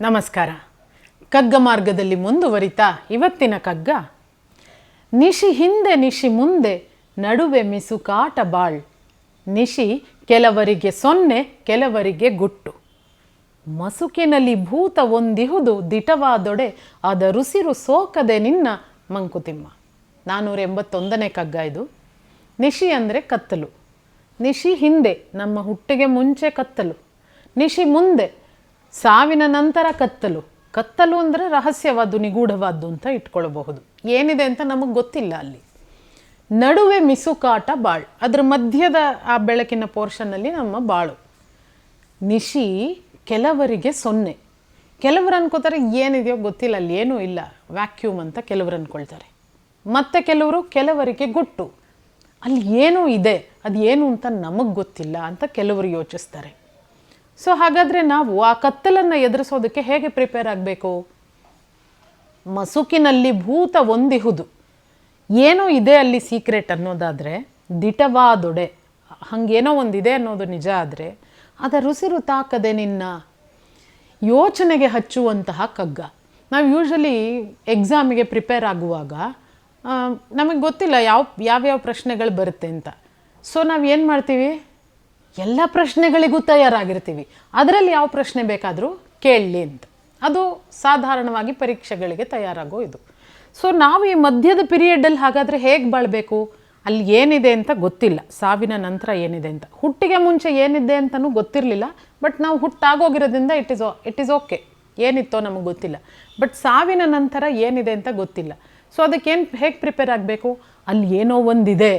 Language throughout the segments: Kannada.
ನಮಸ್ಕಾರ. ಕಗ್ಗ ಮಾರ್ಗದಲ್ಲಿ ಮುಂದುವರಿತಾ ಇವತ್ತಿನ ಕಗ್ಗ, ನಿಶಿ ಹಿಂದೆ ನಿಶಿ ಮುಂದೆ ನಡುವೆ ಮಿಸುಕಾಟ ಬಾಳ್. ನಿಶಿ ಕೆಲವರಿಗೆ ಸೊನ್ನೆ ಕೆಲವರಿಗೆ ಗುಟ್ಟು. ಮಸುಕಿನಲ್ಲಿ ಭೂತ ಒಂದಿಹುದು ದಿಟವಾದೊಡೆ ಅದ ರುಸಿರು ಸೋಕದೆ ನಿನ್ನ ಮಂಕುತಿಮ್ಮ. 481ನೇ ಕಗ್ಗ ಇದು. ನಿಶಿ ಅಂದರೆ ಕತ್ತಲು. ನಿಶಿ ಹಿಂದೆ ನಮ್ಮ ಹುಟ್ಟಿಗೆ ಮುಂಚೆ ಕತ್ತಲು. ನಿಶಿ ಮುಂದೆ ಸಾವಿನ ನಂತರ ಕತ್ತಲು. ಕತ್ತಲು ಅಂದರೆ ರಹಸ್ಯವಾದ್ದು, ನಿಗೂಢವಾದ್ದು ಅಂತ ಇಟ್ಕೊಳ್ಬಹುದು. ಏನಿದೆ ಅಂತ ನಮಗೆ ಗೊತ್ತಿಲ್ಲ ಅಲ್ಲಿ. ನಡುವೆ ಮಿಸುಕಾಟ ಬಾಳ್, ಅದರ ಮಧ್ಯದ ಆ ಬೆಳಕಿನ ಪೋರ್ಷನ್ನಲ್ಲಿ ನಮ್ಮ ಬಾಳು. ನಿಶಿ ಕೆಲವರಿಗೆ ಸೊನ್ನೆ. ಕೆಲವರು ಅನ್ಕೋತಾರೆ ಏನಿದೆಯೋ ಗೊತ್ತಿಲ್ಲ, ಅಲ್ಲಿ ಏನೂ ಇಲ್ಲ, ವ್ಯಾಕ್ಯೂಮ್ ಅಂತ ಕೆಲವರು ಅಂದ್ಕೊಳ್ತಾರೆ. ಮತ್ತು ಕೆಲವರಿಗೆ ಗುಟ್ಟು, ಅಲ್ಲಿ ಏನೂ ಇದೆ, ಅದು ಏನು ಅಂತ ನಮಗೆ ಗೊತ್ತಿಲ್ಲ ಅಂತ ಕೆಲವರು ಯೋಚಿಸ್ತಾರೆ. ಸೊ ಹಾಗಾದರೆ ನಾವು ಆ ಕತ್ತಲನ್ನು ಎದುರಿಸೋದಕ್ಕೆ ಹೇಗೆ ಪ್ರಿಪೇರ್ ಆಗಬೇಕು? ಮಸುಕಿನಲ್ಲಿ ಭೂತ ಒಂದಿಹುದು, ಏನೋ ಇದೆ ಅಲ್ಲಿ ಸೀಕ್ರೆಟ್ ಅನ್ನೋದಾದರೆ, ದಿಟವಾದೊಡೆ ಹಾಗೇನೋ ಒಂದಿದೆ ಅನ್ನೋದು ನಿಜ ಆದರೆ, ಅದ ರುಸಿರು ತಾಕದೆ ನಿನ್ನ ಯೋಚನೆಗೆ ಹಚ್ಚುವಂತಹ ಕಗ್ಗ. ನಾವು ಯೂಶ್ವಲಿ ಎಕ್ಸಾಮಿಗೆ ಪ್ರಿಪೇರ್ ಆಗುವಾಗ ನಮಗೆ ಗೊತ್ತಿಲ್ಲ ಯಾವ್ಯಾವ ಪ್ರಶ್ನೆಗಳು ಬರುತ್ತೆ ಅಂತ. ಸೊ ನಾವು ಏನು ಮಾಡ್ತೀವಿ, ಎಲ್ಲ ಪ್ರಶ್ನೆಗಳಿಗೂ ತಯಾರಾಗಿರ್ತೀವಿ, ಅದರಲ್ಲಿ ಯಾವ ಪ್ರಶ್ನೆ ಬೇಕಾದರೂ ಕೇಳಲಿ ಅಂತ. ಅದು ಸಾಧಾರಣವಾಗಿ ಪರೀಕ್ಷೆಗಳಿಗೆ ತಯಾರಾಗೋ ಇದು. ಸೊ ನಾವು ಈ ಮಧ್ಯದ ಪೀರಿಯಡಲ್ಲಿ ಹಾಗಾದರೆ ಹೇಗೆ ಬಾಳಬೇಕು? ಅಲ್ಲಿ ಏನಿದೆ ಅಂತ ಗೊತ್ತಿಲ್ಲ, ಸಾವಿನ ನಂತರ ಏನಿದೆ ಅಂತ. ಹುಟ್ಟಿಗೆ ಮುಂಚೆ ಏನಿದೆ ಅಂತಲೂ ಗೊತ್ತಿರಲಿಲ್ಲ, ಬಟ್ ನಾವು ಹುಟ್ಟಾಗೋಗಿರೋದ್ರಿಂದ ಇಟ್ ಈಸ್ ಓಕೆ, ಏನಿತ್ತೋ ನಮಗೆ ಗೊತ್ತಿಲ್ಲ. ಬಟ್ ಸಾವಿನ ನಂತರ ಏನಿದೆ ಅಂತ ಗೊತ್ತಿಲ್ಲ. ಸೊ ಅದಕ್ಕೇನು ಹೇಗೆ ಪ್ರಿಪೇರ್ ಆಗಬೇಕು? ಅಲ್ಲಿ ಏನೋ ಒಂದಿದೆ,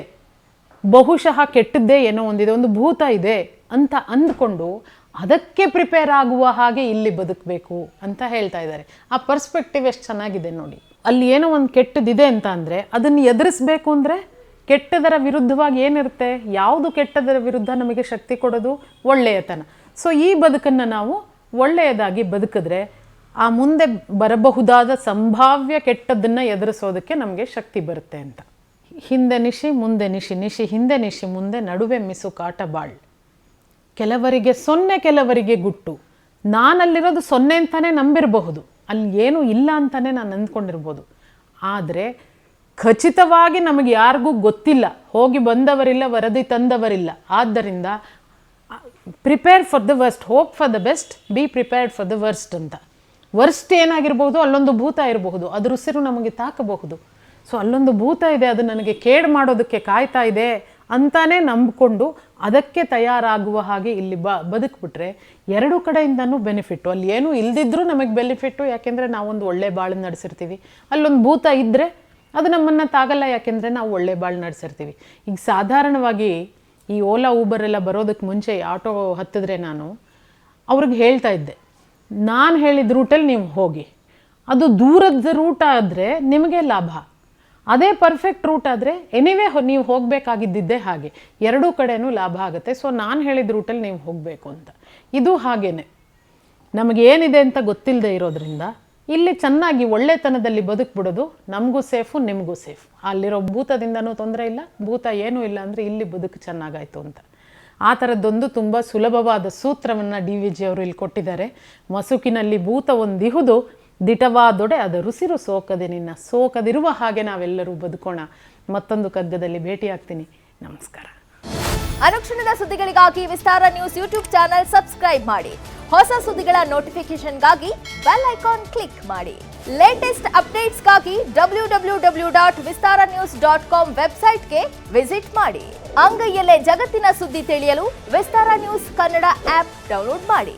ಬಹುಶಃ ಕೆಟ್ಟದ್ದೇ ಏನೋ ಒಂದಿದೆ, ಒಂದು ಭೂತ ಇದೆ ಅಂತ ಅಂದ್ಕೊಂಡು ಅದಕ್ಕೆ ಪ್ರಿಪೇರ್ ಆಗುವ ಹಾಗೆ ಇಲ್ಲಿ ಬದುಕಬೇಕು ಅಂತ ಹೇಳ್ತಾ ಇದ್ದಾರೆ. ಆ ಪರ್ಸ್ಪೆಕ್ಟಿವ್ ಎಷ್ಟು ಚೆನ್ನಾಗಿದೆ ನೋಡಿ. ಅಲ್ಲಿ ಏನೋ ಒಂದು ಕೆಟ್ಟದಿದೆ ಅಂತ ಅಂದರೆ ಅದನ್ನು ಎದುರಿಸ್ಬೇಕು ಅಂದರೆ ಕೆಟ್ಟದರ ವಿರುದ್ಧವಾಗಿ ಏನಿರುತ್ತೆ? ಯಾವುದು ಕೆಟ್ಟದರ ವಿರುದ್ಧ ನಮಗೆ ಶಕ್ತಿ ಕೊಡೋದು? ಒಳ್ಳೆಯತನ. ಸೊ ಈ ಬದುಕನ್ನು ನಾವು ಒಳ್ಳೆಯದಾಗಿ ಬದುಕಿದ್ರೆ ಆ ಮುಂದೆ ಬರಬಹುದಾದ ಸಂಭಾವ್ಯ ಕೆಟ್ಟದ್ದನ್ನು ಎದುರಿಸೋದಕ್ಕೆ ನಮಗೆ ಶಕ್ತಿ ಬರುತ್ತೆ ಅಂತ. ಹಿಂದೆ ನಿಶಿ ಮುಂದೆ ನಿಶಿ, ನಿಶಿ ಹಿಂದೆ ನಿಶಿ ಮುಂದೆ ನಡುವೆ ಮಿಸುಕಾಟ ಬಾಳ್. ಕೆಲವರಿಗೆ ಸೊನ್ನೆ ಕೆಲವರಿಗೆ ಗುಟ್ಟು. ನಾನಲ್ಲಿರೋದು ಸೊನ್ನೆ ಅಂತಲೇ ನಂಬಿರಬಹುದು, ಅಲ್ಲಿ ಏನೂ ಇಲ್ಲ ಅಂತಲೇ ನಾನು ಅಂದ್ಕೊಂಡಿರ್ಬೋದು. ಆದರೆ ಖಚಿತವಾಗಿ ನಮಗೆ ಯಾರಿಗೂ ಗೊತ್ತಿಲ್ಲ, ಹೋಗಿ ಬಂದವರಿಲ್ಲ, ವರದಿ ತಂದವರಿಲ್ಲ. ಆದ್ದರಿಂದ prepare for the worst, hope for the best, be prepared for the worst ಅಂತ. ವರ್ಸ್ಟ್ ಏನಾಗಿರ್ಬೋದು? ಅಲ್ಲೊಂದು ಭೂತ ಇರಬಹುದು, ಅದ್ರ ಉಸಿರು ನಮಗೆ ತಾಕಬಹುದು. ಸೊ ಅಲ್ಲೊಂದು ಭೂತ ಇದೆ, ಅದು ನನಗೆ ಕೇಡು ಮಾಡೋದಕ್ಕೆ ಕಾಯ್ತಾ ಇದೆ ಅಂತಾನೆ ನಂಬಿಕೊಂಡು ಅದಕ್ಕೆ ತಯಾರಾಗುವ ಹಾಗೆ ಇಲ್ಲಿ ಬದುಕ್ಬಿಟ್ರೆ ಎರಡೂ ಕಡೆಯಿಂದನೂ ಬೆನಿಫಿಟ್ಟು. ಅಲ್ಲಿ ಏನೂ ಇಲ್ದಿದ್ರೂ ನಮಗೆ ಬೆನಿಫಿಟ್ಟು, ಯಾಕೆಂದರೆ ನಾವೊಂದು ಒಳ್ಳೆ ಬಾಳು ನಡೆಸಿರ್ತೀವಿ. ಅಲ್ಲೊಂದು ಭೂತ ಇದ್ದರೆ ಅದು ನಮ್ಮನ್ನು ತಾಗಲ್ಲ, ಯಾಕೆಂದರೆ ನಾವು ಒಳ್ಳೆ ಬಾಳು ನಡೆಸಿರ್ತೀವಿ. ಈಗ ಸಾಧಾರಣವಾಗಿ ಈ ಓಲಾ ಊಬರೆಲ್ಲ ಬರೋದಕ್ಕೆ ಮುಂಚೆ ಆಟೋ ಹತ್ತಿದ್ರೆ ನಾನು ಅವ್ರಿಗೆ ಹೇಳ್ತಾ ಇದ್ದೆ, ನಾನು ಹೇಳಿದ ರೂಟಲ್ಲಿ ನೀವು ಹೋಗಿ, ಅದು ದೂರದ ರೂಟ್ ಆದರೆ ನಿಮಗೆ ಲಾಭ, ಅದೇ ಪರ್ಫೆಕ್ಟ್ ರೂಟ್ ಆದರೆ ಎನಿವೇ ನೀವು ಹೋಗಬೇಕಾಗಿದ್ದಿದ್ದೇ ಹಾಗೆ, ಎರಡೂ ಕಡೆಯೂ ಲಾಭ ಆಗುತ್ತೆ. ಸೊ ನಾನು ಹೇಳಿದ ರೂಟಲ್ಲಿ ನೀವು ಹೋಗಬೇಕು ಅಂತ. ಇದು ಹಾಗೇ ನಮಗೇನಿದೆ ಅಂತ ಗೊತ್ತಿಲ್ಲದೆ ಇರೋದ್ರಿಂದ ಇಲ್ಲಿ ಚೆನ್ನಾಗಿ ಒಳ್ಳೆತನದಲ್ಲಿ ಬದುಕ್ಬಿಡೋದು ನಮಗೂ ಸೇಫು, ನಿಮಗೂ ಸೇಫ್. ಅಲ್ಲಿರೋ ಭೂತದಿಂದನೂ ತೊಂದರೆ ಇಲ್ಲ, ಭೂತ ಏನೂ ಇಲ್ಲ ಅಂದರೆ ಇಲ್ಲಿ ಬದುಕು ಚೆನ್ನಾಗಾಯಿತು ಅಂತ. ಆ ಥರದ್ದೊಂದು ತುಂಬ ಸುಲಭವಾದ ಸೂತ್ರವನ್ನು DVG ಅವರು ಇಲ್ಲಿ ಕೊಟ್ಟಿದ್ದಾರೆ. ಮಸುಕಿನಲ್ಲಿ ಭೂತ ಒಂದಿಹುದು ದಿಟವಾದೊಡೆ ಅದ ರುಸಿರು ಸೋಕದೆ ನಿನ್ನ. ಸೋಕದಿರುವ ಹಾಗೆ ನಾವೆಲ್ಲರೂ ಬದುಕೋಣ. ಮತ್ತೊಂದು ಕಗ್ಗದಲ್ಲಿ ಭೇಟಿಯಾಗ್ತೀನಿ. ನಮಸ್ಕಾರ. ಅನುಕ್ಷಣದ ಸುದ್ದಿಗಳಿಗಾಗಿ ವಿಸ್ತಾರ ನ್ಯೂಸ್ ಯೂಟ್ಯೂಬ್ ಚಾನೆಲ್ ಸಬ್ಸ್ಕ್ರೈಬ್ ಮಾಡಿ. ಹೊಸ ಸುದ್ದಿಗಳ ನೋಟಿಫಿಕೇಶನ್ಗಾಗಿ ಬೆಲ್ ಐಕಾನ್ ಕ್ಲಿಕ್ ಮಾಡಿ. ಲೇಟೆಸ್ಟ್ ಅಪ್ಡೇಟ್ಸ್ಗಾಗಿ www.vistaranews.com ವೆಬ್ಸೈಟ್ಗೆ ವಿಸಿಟ್ ಮಾಡಿ. ಅಂಗೈಯಲ್ಲೇ ಜಗತ್ತಿನ ಸುದ್ದಿ ತಿಳಿಯಲು ವಿಸ್ತಾರ ನ್ಯೂಸ್ ಕನ್ನಡ ಆಪ್ ಡೌನ್ಲೋಡ್ ಮಾಡಿ.